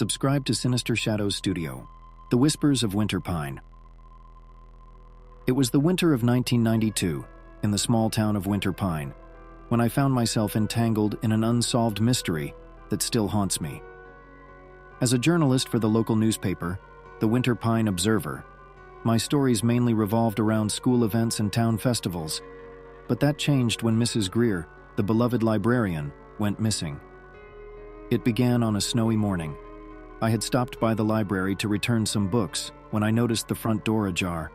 Subscribe to Sinister Shadows Studio, The Whispers of Winter Pine. It was the winter of 1992, in the small town of Winter Pine, when I found myself entangled in an unsolved mystery that still haunts me. As a journalist for the local newspaper, the Winter Pine Observer, my stories mainly revolved around school events and town festivals, but that changed when Mrs. Greer, the beloved librarian, went missing. It began on a snowy morning. I had stopped by the library to return some books when I noticed the front door ajar.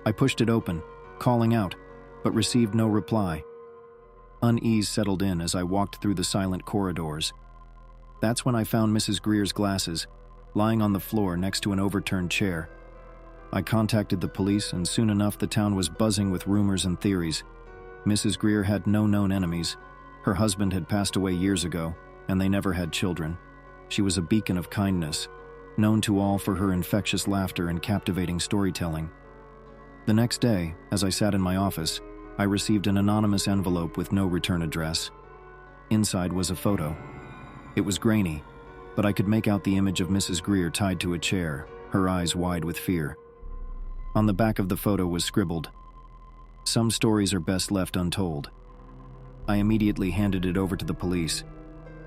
I pushed it open, calling out, but received no reply. Unease settled in as I walked through the silent corridors. That's when I found Mrs. Greer's glasses, lying on the floor next to an overturned chair. I contacted the police, and soon enough the town was buzzing with rumors and theories. Mrs. Greer had no known enemies. Her husband had passed away years ago, and they never had children. She was a beacon of kindness, known to all for her infectious laughter and captivating storytelling. The next day, as I sat in my office, I received an anonymous envelope with no return address. Inside was a photo. It was grainy, but I could make out the image of Mrs. Greer tied to a chair, her eyes wide with fear. On the back of the photo was scribbled, "Some stories are best left untold." I immediately handed it over to the police.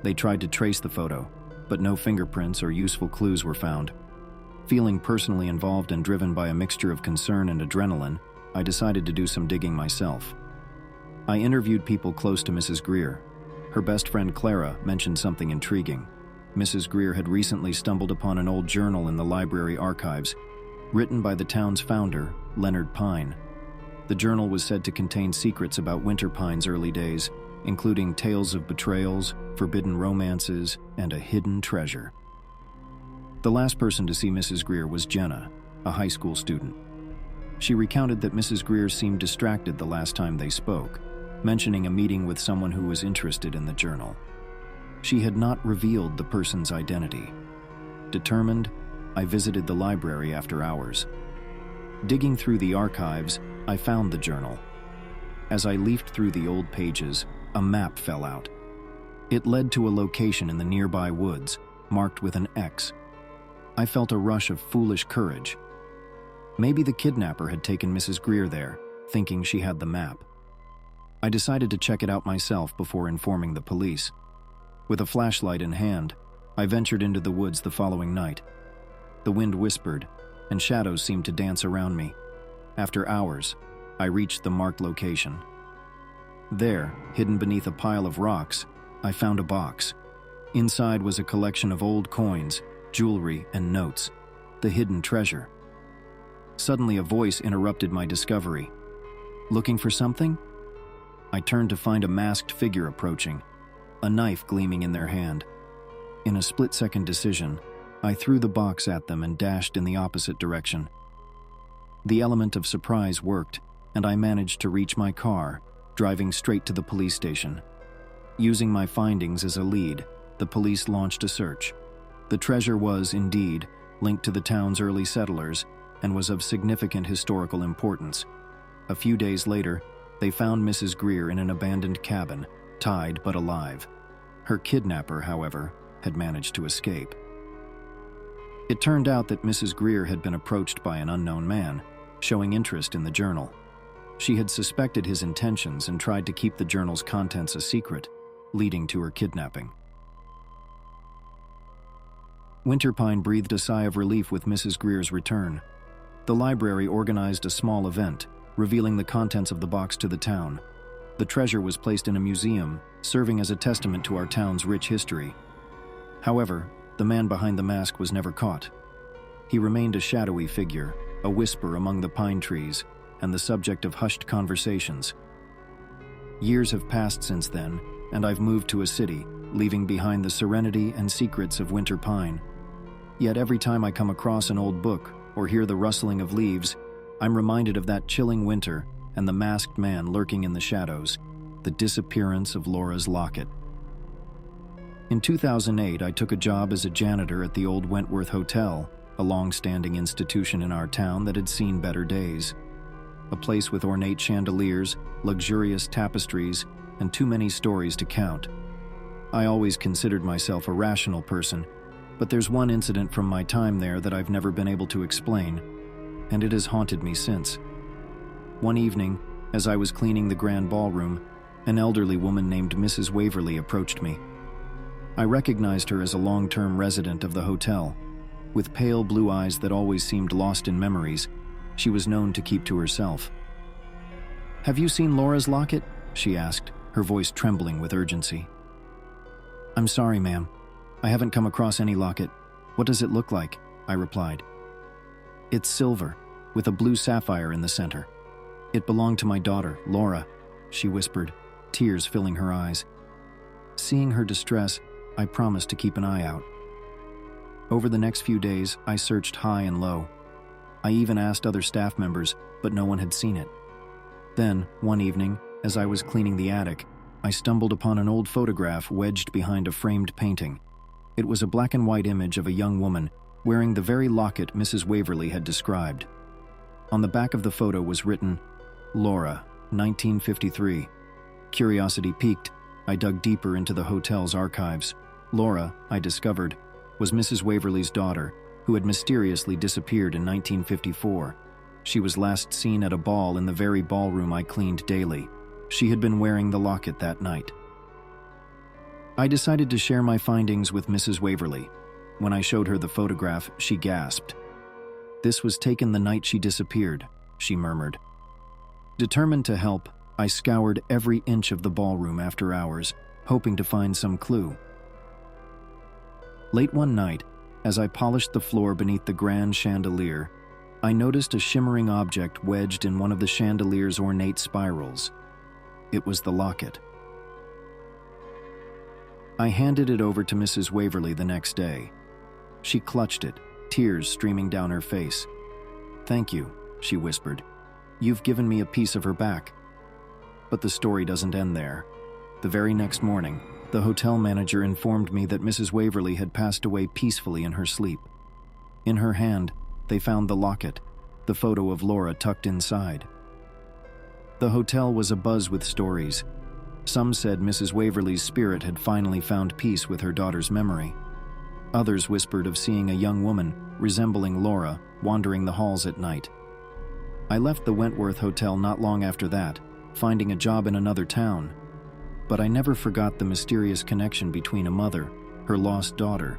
They tried to trace the photo, but no fingerprints or useful clues were found. Feeling personally involved and driven by a mixture of concern and adrenaline, I decided to do some digging myself. I interviewed people close to Mrs. Greer. Her best friend Clara mentioned something intriguing. Mrs. Greer had recently stumbled upon an old journal in the library archives, written by the town's founder, Leonard Pine. The journal was said to contain secrets about Winter Pine's early days, including tales of betrayals, forbidden romances, and a hidden treasure. The last person to see Mrs. Greer was Jenna, a high school student. She recounted that Mrs. Greer seemed distracted the last time they spoke, mentioning a meeting with someone who was interested in the journal. She had not revealed the person's identity. Determined, I visited the library after hours. Digging through the archives, I found the journal. As I leafed through the old pages, a map fell out. It led to a location in the nearby woods, marked with an X. I felt a rush of foolish courage. Maybe the kidnapper had taken Mrs. Greer there, thinking she had the map. I decided to check it out myself before informing the police. With a flashlight in hand, I ventured into the woods the following night. The wind whispered, and shadows seemed to dance around me. After hours, I reached the marked location. There, hidden beneath a pile of rocks, I found a box. Inside was a collection of old coins, jewelry, and notes, the hidden treasure. Suddenly, a voice interrupted my discovery. "Looking for something?" I turned to find a masked figure approaching, a knife gleaming in their hand. In a split-second decision, I threw the box at them and dashed in the opposite direction. The element of surprise worked, and I managed to reach my car, driving straight to the police station. Using my findings as a lead, the police launched a search. The treasure was, indeed, linked to the town's early settlers and was of significant historical importance. A few days later, they found Mrs. Greer in an abandoned cabin, tied but alive. Her kidnapper, however, had managed to escape. It turned out that Mrs. Greer had been approached by an unknown man, showing interest in the journal. She had suspected his intentions and tried to keep the journal's contents a secret, leading to her kidnapping. Winter Pine breathed a sigh of relief with Mrs. Greer's return. The library organized a small event, revealing the contents of the box to the town. The treasure was placed in a museum, serving as a testament to our town's rich history. However, the man behind the mask was never caught. He remained a shadowy figure, a whisper among the pine trees, and the subject of hushed conversations. Years have passed since then, and I've moved to a city, leaving behind the serenity and secrets of Winter Pine. Yet every time I come across an old book or hear the rustling of leaves, I'm reminded of that chilling winter and the masked man lurking in the shadows, the disappearance of Laura's locket. In 2008, I took a job as a janitor at the old Wentworth Hotel, a long-standing institution in our town that had seen better days. A place with ornate chandeliers, luxurious tapestries, and too many stories to count. I always considered myself a rational person, But there's one incident from my time there that I've never been able to explain, and it has haunted me since. One evening, as I was cleaning the grand ballroom, an elderly woman named Mrs. Waverly approached me. I recognized her as a long-term resident of the hotel. With pale blue eyes that always seemed lost in memories, she was known to keep to herself. "Have you seen Laura's locket?" she asked, her voice trembling with urgency. "I'm sorry, ma'am. I haven't come across any locket. What does it look like?" I replied. "It's silver, with a blue sapphire in the center. It belonged to my daughter, Laura," she whispered, tears filling her eyes. Seeing her distress, I promised to keep an eye out. Over the next few days, I searched high and low. I even asked other staff members, but no one had seen it. Then, one evening, as I was cleaning the attic, I stumbled upon an old photograph wedged behind a framed painting. It was a black and white image of a young woman wearing the very locket Mrs. Waverly had described. On the back of the photo was written, "Laura, 1953. Curiosity piqued, I dug deeper into the hotel's archives. Laura, I discovered, was Mrs. Waverly's daughter, who had mysteriously disappeared in 1954. She was last seen at a ball in the very ballroom I cleaned daily. She had been wearing the locket that night." I decided to share my findings with Mrs. Waverly. When I showed her the photograph, she gasped. "This was taken the night she disappeared," she murmured. Determined to help, I scoured every inch of the ballroom after hours, hoping to find some clue. Late one night, as I polished the floor beneath the grand chandelier, I noticed a shimmering object wedged in one of the chandelier's ornate spirals. It was the locket. I handed it over to Mrs. Waverly the next day. She clutched it, tears streaming down her face. "Thank you," she whispered. "You've given me a piece of her back." But the story doesn't end there. The very next morning, the hotel manager informed me that Mrs. Waverly had passed away peacefully in her sleep. In her hand, they found the locket, the photo of Laura tucked inside. The hotel was abuzz with stories. Some said Mrs. Waverly's spirit had finally found peace with her daughter's memory. Others whispered of seeing a young woman, resembling Laura, wandering the halls at night. I left the Wentworth Hotel not long after that, finding a job in another town. But I never forgot the mysterious connection between a mother, her lost daughter,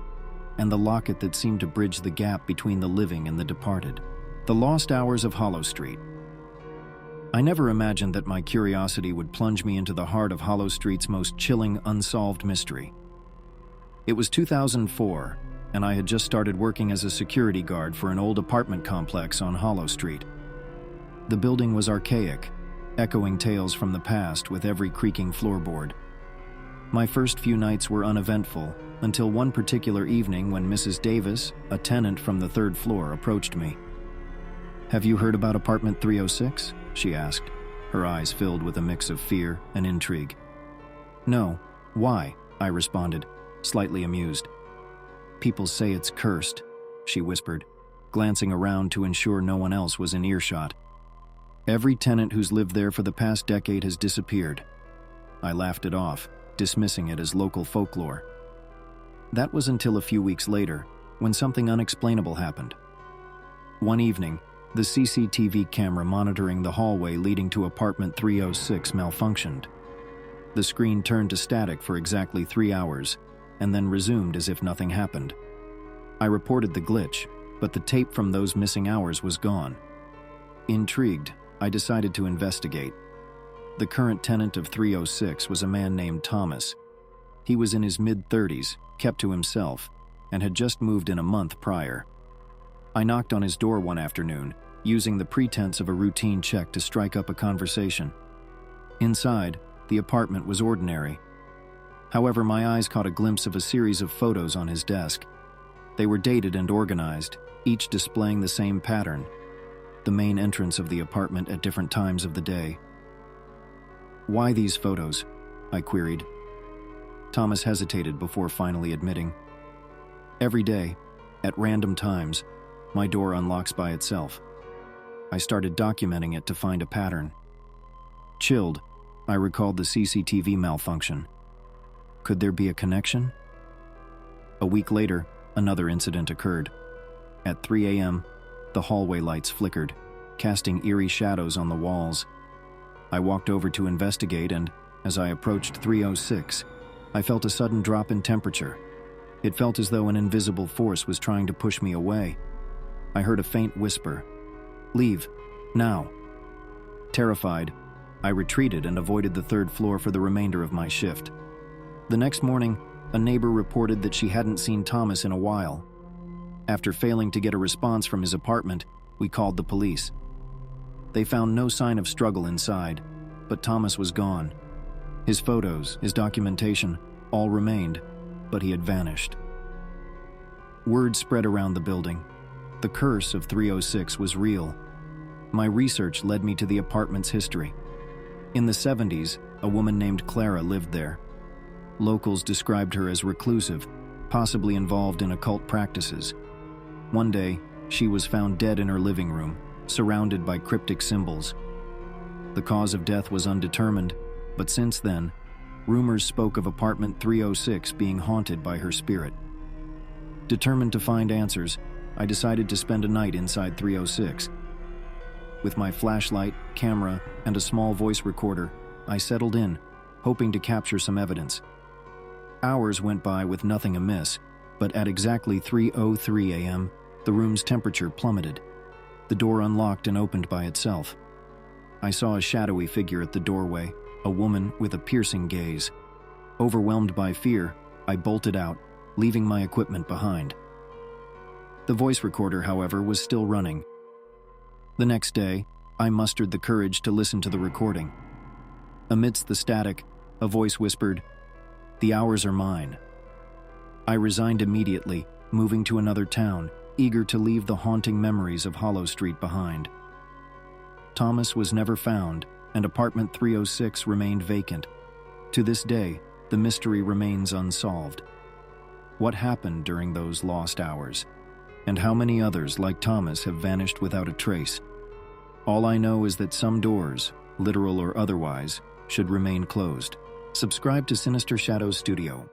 and the locket that seemed to bridge the gap between the living and the departed. The Lost Hours of Hollow Street. I never imagined that my curiosity would plunge me into the heart of Hollow Street's most chilling, unsolved mystery. It was 2004, and I had just started working as a security guard for an old apartment complex on Hollow Street. The building was archaic, echoing tales from the past with every creaking floorboard. My first few nights were uneventful, until one particular evening when Mrs. Davis, a tenant from the third floor, approached me. "Have you heard about apartment 306? She asked, her eyes filled with a mix of fear and intrigue. "No. Why?" I responded, slightly amused. "People say it's cursed," she whispered, glancing around to ensure no one else was in earshot. "Every tenant who's lived there for the past decade has disappeared." I laughed it off, dismissing it as local folklore. That was until a few weeks later, when something unexplainable happened. One evening, the CCTV camera monitoring the hallway leading to apartment 306 malfunctioned. The screen turned to static for exactly 3 hours, and then resumed as if nothing happened. I reported the glitch, but the tape from those missing hours was gone. Intrigued, I decided to investigate. The current tenant of 306 was a man named Thomas. He was in his mid-30s, kept to himself, and had just moved in a month prior. I knocked on his door one afternoon, using the pretense of a routine check to strike up a conversation. Inside, the apartment was ordinary. However, my eyes caught a glimpse of a series of photos on his desk. They were dated and organized, each displaying the same pattern: the main entrance of the apartment at different times of the day. "Why these photos?" I queried. Thomas hesitated before finally admitting. "Every day, at random times, my door unlocks by itself." I started documenting it to find a pattern. Chilled, I recalled the CCTV malfunction. Could there be a connection? A week later, another incident occurred. At 3 a.m., the hallway lights flickered, casting eerie shadows on the walls. I walked over to investigate, and as I approached 306, I felt a sudden drop in temperature. It felt as though an invisible force was trying to push me away. I heard a faint whisper, "Leave, now." Terrified, I retreated and avoided the third floor for the remainder of my shift. The next morning, a neighbor reported that she hadn't seen Thomas in a while. After failing to get a response from his apartment, we called the police. They found no sign of struggle inside, but Thomas was gone. His photos, his documentation, all remained, but he had vanished. Word spread around the building. The curse of 306 was real. My research led me to the apartment's history. In the 70s, a woman named Clara lived there. Locals described her as reclusive, possibly involved in occult practices. One day, she was found dead in her living room, surrounded by cryptic symbols. The cause of death was undetermined, but since then, rumors spoke of apartment 306 being haunted by her spirit. Determined to find answers, I decided to spend a night inside 306. With my flashlight, camera, and a small voice recorder, I settled in, hoping to capture some evidence. Hours went by with nothing amiss, but at exactly 3:03 a.m., the room's temperature plummeted. The door unlocked and opened by itself. I saw a shadowy figure at the doorway, a woman with a piercing gaze. Overwhelmed by fear, I bolted out, leaving my equipment behind. The voice recorder, however, was still running. The next day, I mustered the courage to listen to the recording. Amidst the static, a voice whispered, "The hours are mine." I resigned immediately, moving to another town, eager to leave the haunting memories of Hollow Street behind. Thomas was never found, and apartment 306 remained vacant. To this day, the mystery remains unsolved. What happened during those lost hours? And how many others like Thomas have vanished without a trace? All I know is that some doors, literal or otherwise, should remain closed. Subscribe to Sinister Shadows Studio.